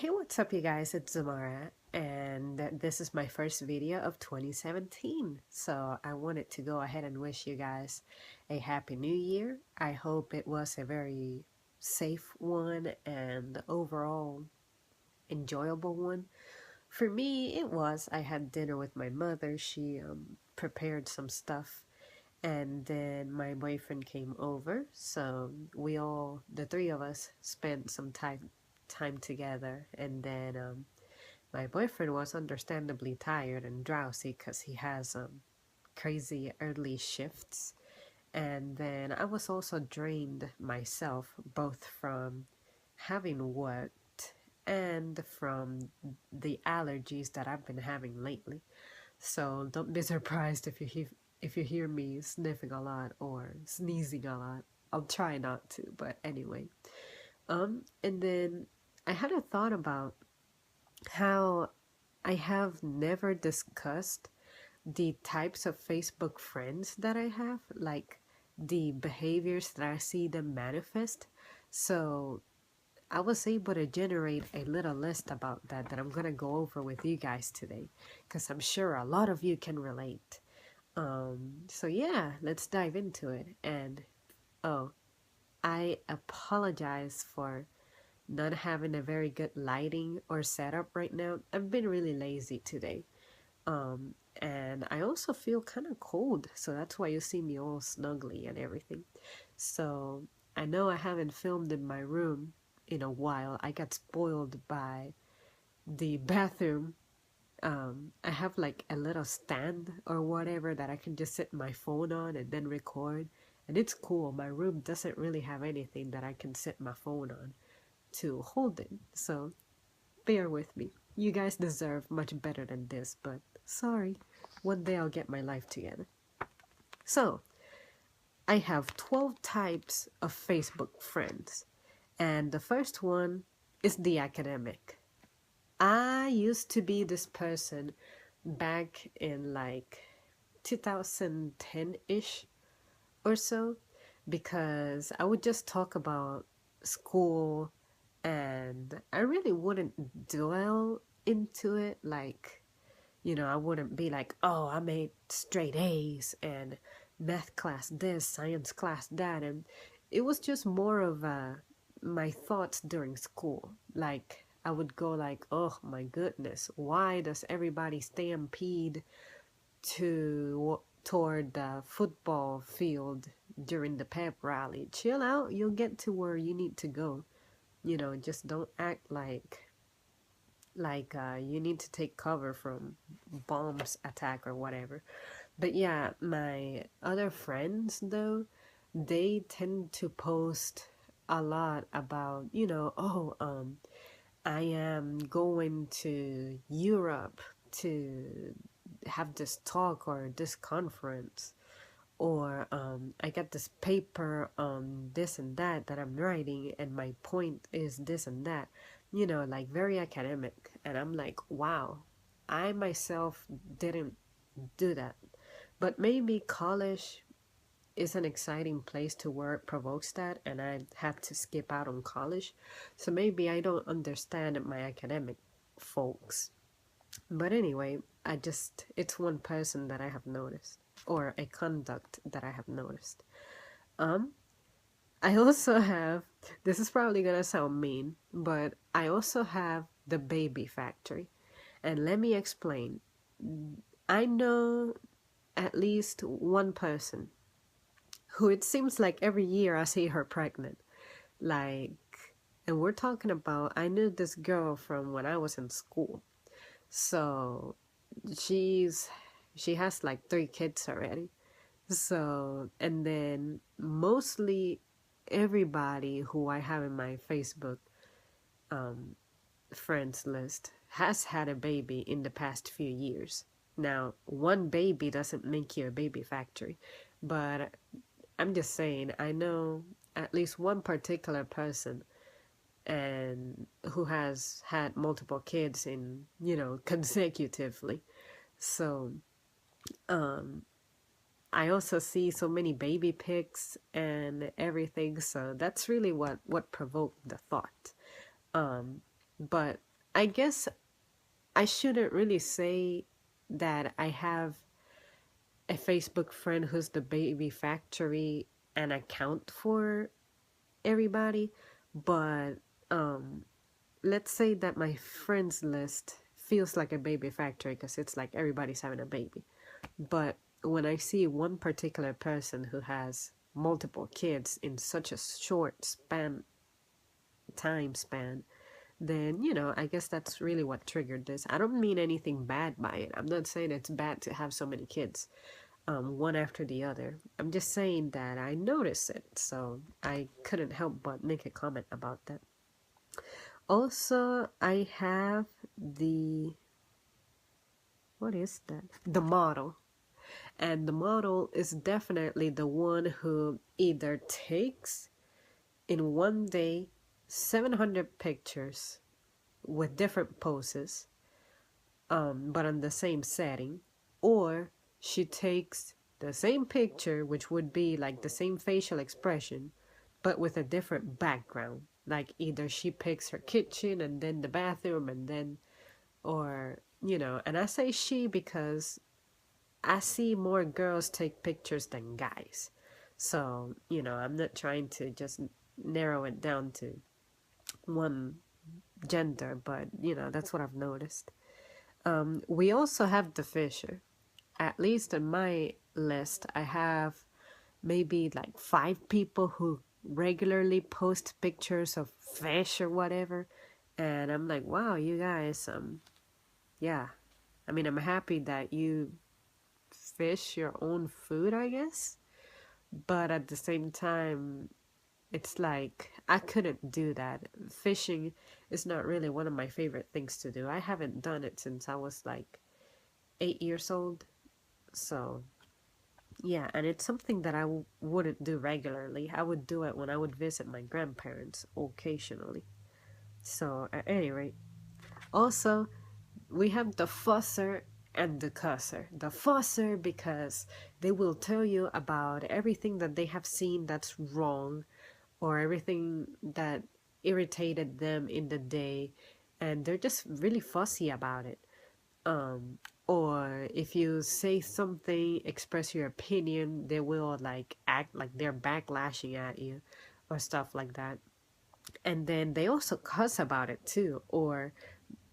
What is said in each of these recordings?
Hey, what's up, you guys? It's Zamara, and this is my first video of 2017. So I wanted to go ahead and wish you guys a happy new year. I hope it was a very safe one and overall enjoyable one. For me, it was. I had dinner with my mother. She prepared some stuff, and then my boyfriend came over. So we all, the three of us, spent some time together, and then my boyfriend was understandably tired and drowsy because he has crazy early shifts. And then I was also drained myself, both from having worked and from the allergies that I've been having lately. So don't be surprised if you hear me sniffing a lot or sneezing a lot. I'll try not to, but anyway. And then I had a thought about how I have never discussed the types of Facebook friends that I have, like the behaviors that I see them manifest. So I was able to generate a little list about that I'm gonna go over with you guys today, because I'm sure a lot of you can relate. So yeah, let's dive into it. And oh, I apologize for not having a very good lighting or setup right now. I've been really lazy today. And I also feel kind of cold, so that's why you see me all snuggly and everything. So I know I haven't filmed in my room in a while. I got spoiled by the bathroom. I have like a little stand or whatever that I can just sit my phone on and then record. And it's cool. My room doesn't really have anything that I can sit my phone on to hold it. So bear with me. You guys deserve much better than this, but sorry. One day I'll get my life together. So, I have 12 types of Facebook friends. And the first one is the academic. I used to be this person back in like 2010-ish or so, because I would just talk about school and I really wouldn't dwell into it. Like, I wouldn't be like, oh, I made straight A's and math class this, science class that. And it was just more of my thoughts during school. Like, I would go like, oh my goodness, why does everybody stampede toward the football field during the pep rally? Chill out, you'll get to where you need to go. Just don't act like you need to take cover from bombs attack or whatever. But yeah, my other friends though, they tend to post a lot about, I am going to Europe to have this talk or this conference, or I got this paper on this and that I'm writing, and my point is this and that, like very academic. And I'm like, wow, I myself didn't do that. But maybe college is an exciting place to work provokes that, and I had to skip out on college. So maybe I don't understand my academic folks. But anyway, it's one person that I have noticed, or a conduct that I have noticed. I also have, this is probably gonna sound mean, but I also have the baby factory. And let me explain. I know at least one person who it seems like every year I see her pregnant. Like, and we're talking about, I knew this girl from when I was in school. So she has like 3 kids already. So, and then mostly everybody who I have in my Facebook friends list has had a baby in the past few years. Now, one baby doesn't make you a baby factory, but I'm just saying, I know at least one particular person and who has had multiple kids in, consecutively. So, I also see so many baby pics and everything, so that's really what provoked the thought. But I guess I shouldn't really say that I have a Facebook friend who's the baby factory and account for everybody, but um, let's say that my friends list feels like a baby factory because it's like everybody's having a baby. But when I see one particular person who has multiple kids in such a short time span, then I guess that's really what triggered this. I don't mean anything bad by it. I'm not saying it's bad to have so many kids, one after the other. I'm just saying that I noticed it, so I couldn't help but make a comment about that. Also, I have the, what is that? The model. And the model is definitely the one who either takes in one day 700 pictures with different poses, but on the same setting, or she takes the same picture, which would be like the same facial expression, but with a different background. Like either she picks her kitchen and then the bathroom and then, or, and I say she because I see more girls take pictures than guys. So, I'm not trying to just narrow it down to one gender, but, that's what I've noticed. We also have the fisher. At least in my list, I have maybe like 5 people who regularly post pictures of fish or whatever. And I'm like, wow, you guys, yeah. I mean, I'm happy that you fish your own food, I guess. But at the same time, it's like I couldn't do that. Fishing is not really one of my favorite things to do. I haven't done it since I was like 8 years old. So, yeah, and it's something that I wouldn't do regularly. I would do it when I would visit my grandparents occasionally. So, at any rate, also, we have the fusser and the cusser. The fusser because they will tell you about everything that they have seen that's wrong or everything that irritated them in the day, and they're just really fussy about it. Or if you say something, express your opinion, they will like act like they're backlashing at you or stuff like that. And then they also cuss about it too. Or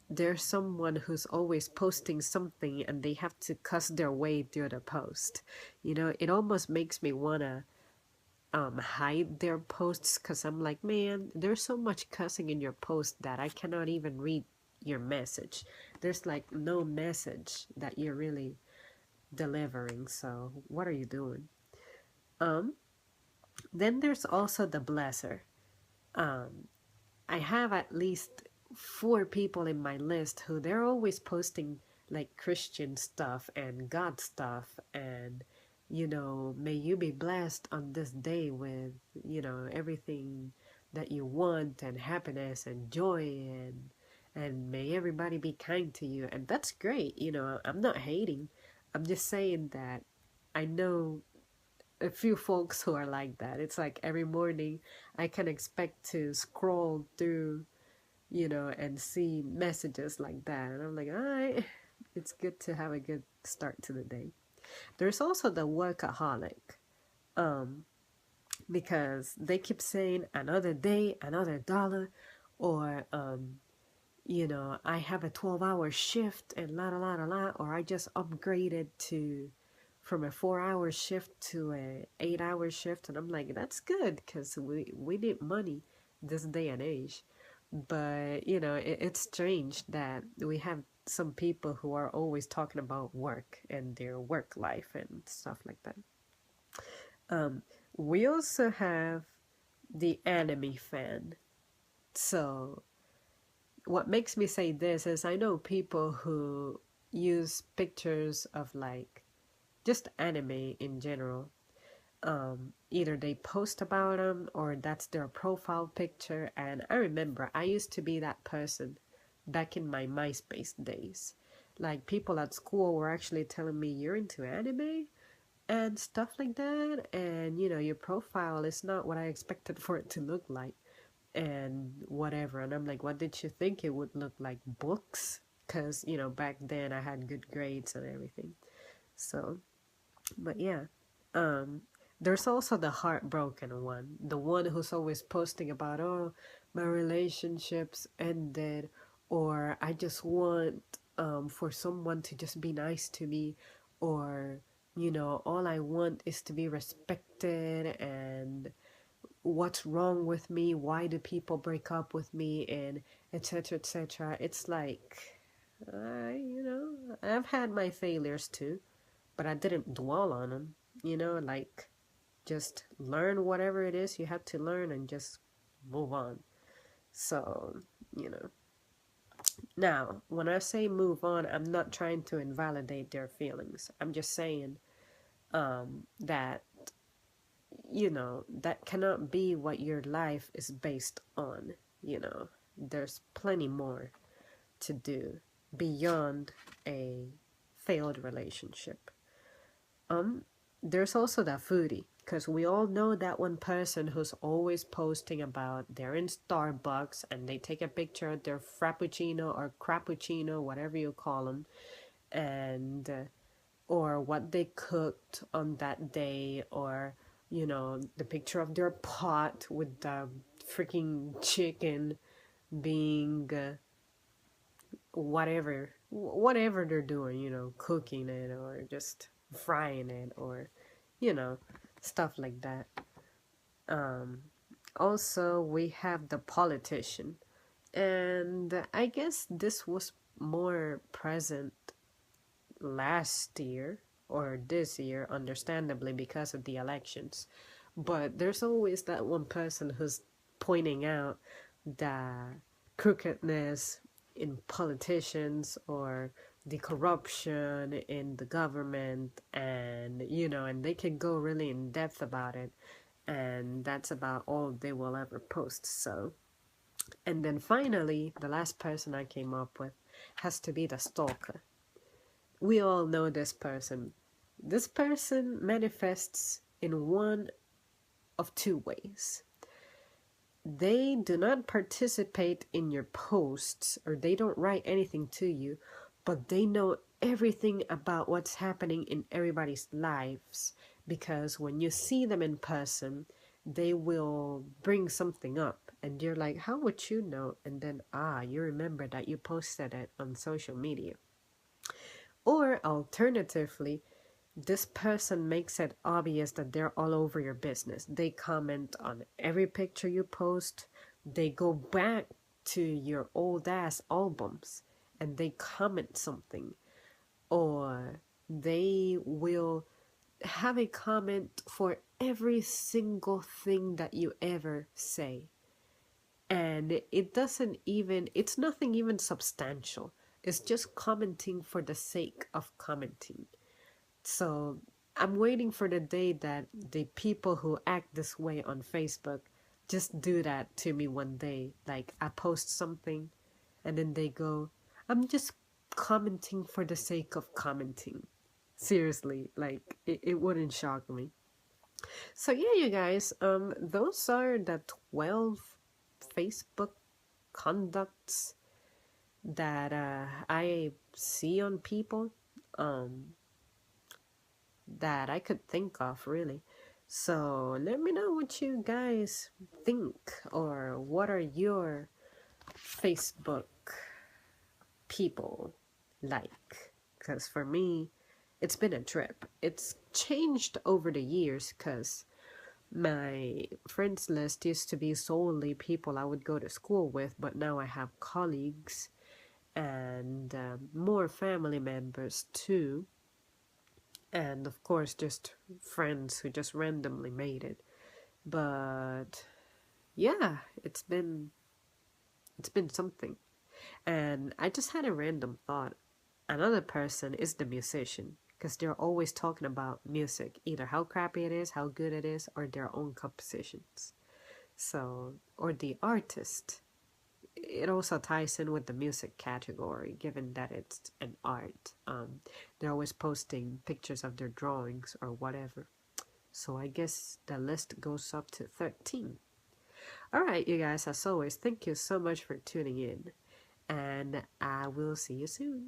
there's someone who's always posting something and they have to cuss their way through the post. It almost makes me wanna hide their posts because I'm like, man, there's so much cussing in your post that I cannot even read your message. There's like no message that you're really delivering. So what are you doing? Um, then there's also the blesser. I have at least 4 people in my list who they're always posting like Christian stuff and God stuff and may you be blessed on this day with, everything that you want and happiness and joy and may everybody be kind to you. And that's great. I'm not hating. I'm just saying that I know a few folks who are like that. It's like every morning I can expect to scroll through, and see messages like that. And I'm like, all right, it's good to have a good start to the day. There's also the workaholic, because they keep saying another day, another dollar, or, I have a 12-hour shift and la la la la la, or I just upgraded to from a 4-hour shift to a 8-hour shift. And I'm like, that's good because we need money this day and age. But, it's strange that we have some people who are always talking about work and their work life and stuff like that. We also have the anime fan. So, what makes me say this is I know people who use pictures of like just anime in general. Either they post about them or that's their profile picture. And I remember I used to be that person back in my MySpace days. Like people at school were actually telling me, you're into anime and stuff like that, and your profile is not what I expected for it to look like. and whatever. And I'm like, what did you think it would look like? Books? Because, you know, back then I had good grades and everything. So, but yeah. Um, there's also the heartbroken one, the one who's always posting about, oh, my relationships ended, or I just want for someone to just be nice to me, or, you know, all I want is to be respected, and what's wrong with me? Why do people break up with me? And etc. etc. It's like, you know, I've had my failures too, but I didn't dwell on them. You know, like just learn whatever it is you have to learn and just move on. So, you know. Now, when I say move on, I'm not trying to invalidate their feelings. I'm just saying that, you know, that cannot be what your life is based on. You know, there's plenty more to do beyond a failed relationship. Um, there's also that foodie, because we all know that one person who's always posting about they're in Starbucks and they take a picture of their frappuccino or crappuccino, whatever you call them, and or what they cooked on that day, or you know, the picture of their pot with the freaking chicken being whatever they're doing, you know, cooking it or just frying it, or you know, stuff like that. um Also, we have the politician, and I guess this was more present last year or this year, understandably, because of the elections. But there's always that one person who's pointing out the crookedness in politicians, or the corruption in the government, and you know, and they can go really in depth about it, and that's about all they will ever post. So, and then finally, the last person I came up with has to be the stalker. We all know this person. This person manifests in one of two ways. They do not participate in your posts, or they don't write anything to you, but they know everything about what's happening in everybody's lives, because when you see them in person, they will bring something up and you're like, how would you know? And then you remember that you posted it on social media. Or alternatively, this person makes it obvious that they're all over your business. They comment on every picture you post. They go back to your old ass albums and they comment something. Or they will have a comment for every single thing that you ever say. And it's nothing even substantial. It's just commenting for the sake of commenting. So I'm waiting for the day that the people who act this way on Facebook just do that to me one day. Like, I post something and then they go, I'm just commenting for the sake of commenting. Seriously, like, it wouldn't shock me. So yeah, you guys, those are the 12 Facebook conducts that I see on people. Um, that I could think of, really. So let me know what you guys think, or what are your Facebook people like? Because for me, it's been a trip. It's changed over the years, because my friends list used to be solely people I would go to school with, but now I have colleagues and more family members too, and of course just friends who just randomly made it. But yeah, it's been something. And I just had a random thought. Another person is the musician, because they're always talking about music, either how crappy it is, how good it is, or their own compositions. So, or the artist. It also ties in with the music category, given that it's an art. They're always posting pictures of their drawings or whatever. So I guess the list goes up to 13. All right, you guys, as always, thank you so much for tuning in, and I will see you soon.